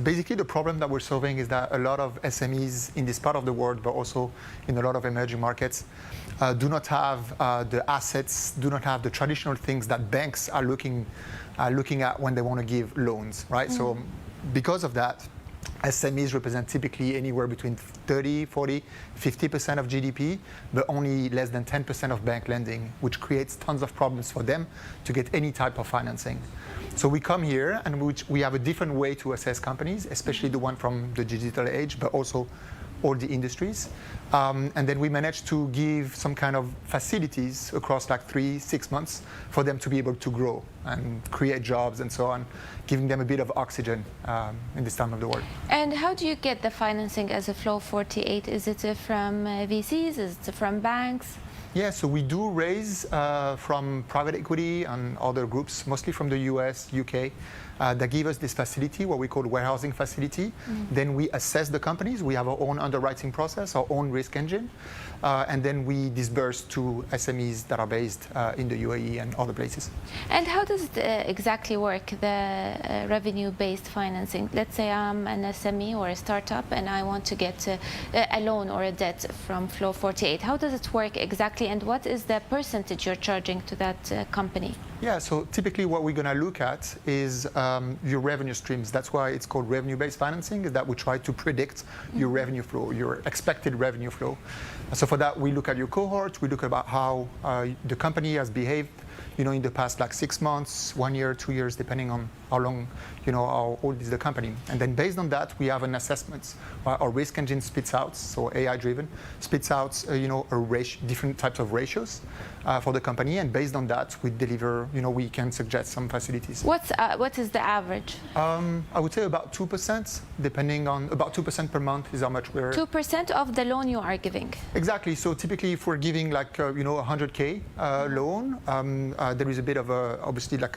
basically the problem that we're solving is that a lot of SMEs in this part of the world, but also in a lot of emerging markets, do not have the assets, do not have the traditional things that banks are looking at when they want to give loans, right? So because of that, SMEs represent typically anywhere between 30, 40, 50% of GDP, but only less than 10% of bank lending, which creates tons of problems for them to get any type of financing. So we come here and we have a different way to assess companies, especially the one from the digital age, but also all the industries. And then we managed to give some kind of facilities across like 3-6 months for them to be able to grow and create jobs and so on, giving them a bit of oxygen in this time of the world. And how do you get the financing as a Flow 48? Is it from VCs? Is it from banks? Yeah, so we do raise from private equity and other groups, mostly from the US, UK, that give us this facility, what we call warehousing facility. Then we assess the companies. We have our own underwriting process, our own risk engine, and then we disburse to SMEs that are based in the UAE and other places. And how does it exactly work, the revenue-based financing? Let's say I'm an SME or a startup and I want to get a loan or a debt from Flow 48. How does it work exactly, and what is the percentage you're charging to that company? Yeah, so typically what we're going to look at is your revenue streams. That's why it's called revenue-based financing, is that we try to predict your revenue flow, your expected revenue flow. So for that, we look at your cohort, we look about how the company has behaved, in the past like 6 months, 1 year, 2 years, depending on how long, how old is the company. And then based on that, we have an assessment. Our risk engine spits out, so AI-driven, spits out, different types of ratios for the company. And based on that, we deliver, we can suggest some facilities. What is the average? I would say about 2%, depending on, about 2% per month is how much we're... 2% of the loan you are giving? Exactly. So typically if we're giving like, 100K loan, there is a bit of obviously like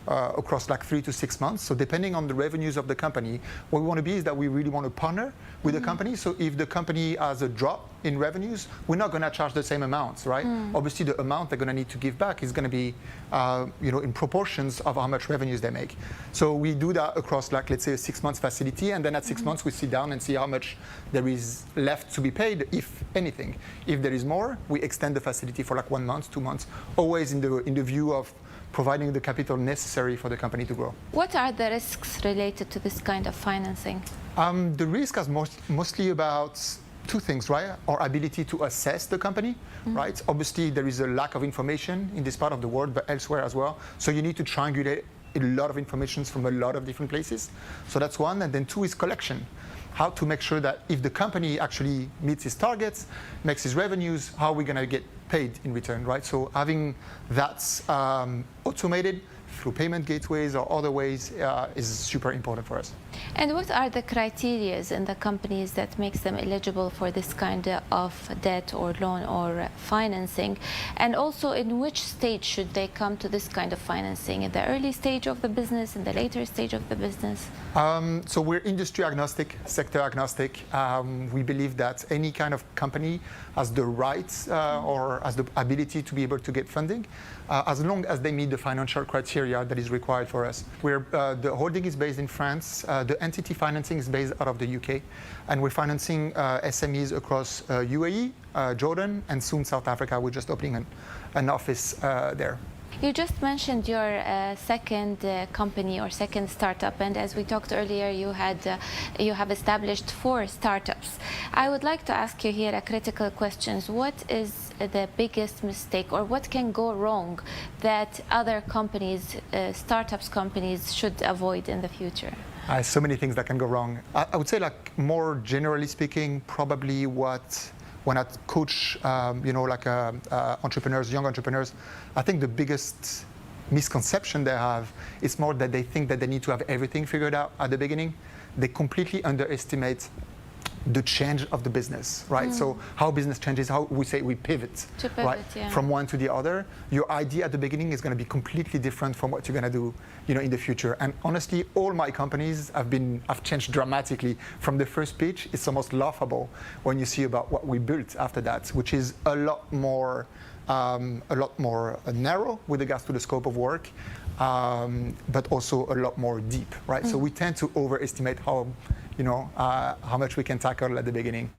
across like 3 to 6 months. So depending on the revenues of the company, what we want to be is that we really want to partner with the company. So if the company has a drop in revenues, we're not going to charge the same amounts, right? Obviously the amount they're going to need to give back is going to be, in proportions of how much revenues they make. So we do that across like, let's say a 6 months facility. And then at 6 months, we sit down and see how much there is left to be paid, if anything. If there is more, we extend the facility for like 1 month, 2 months, always in the view of providing the capital necessary for the company to grow. What are the risks related to this kind of financing? The risk is mostly about 2 things, right? Our ability to assess the company, right? Obviously, there is a lack of information in this part of the world, but elsewhere as well. So you need to triangulate a lot of information from a lot of different places. So that's one. And then 2 is collection. How to make sure that if the company actually meets its targets, makes its revenues, how are we going to get paid in return, right? So having that automated through payment gateways or other ways is super important for us. And what are the criteria in the companies that makes them eligible for this kind of debt or loan or financing? And also, in which stage should they come to this kind of financing? In the early stage of the business, in the later stage of the business? So we're industry agnostic, sector agnostic. We believe that any kind of company has the right or has the ability to be able to get funding, as long as they meet the financial criteria that is required for us. The holding is based in France. The entity financing is based out of the UK. And we're financing SMEs across UAE, Jordan, and soon South Africa. We're just opening an office there. You just mentioned your second company or second startup, and as we talked earlier, you have established 4 startups. I would like to ask you here a critical question. What is the biggest mistake, or what can go wrong that other companies, startups companies, should avoid in the future? So many things that can go wrong. I would say, like, more generally speaking, probably when I coach, entrepreneurs, young entrepreneurs, I think the biggest misconception they have is more that they think that they need to have everything figured out at the beginning. They completely underestimate the change of the business, right? So how business changes, how we say we pivot, right? Yeah. From one to the other. Your idea at the beginning is going to be completely different from what you're going to do, in the future. And honestly, all my companies have changed dramatically from the first pitch. It's almost laughable when you see about what we built after that, which is a lot more narrow with regards to the scope of work. but also a lot more deep, right? So we tend to overestimate how much we can tackle at the beginning.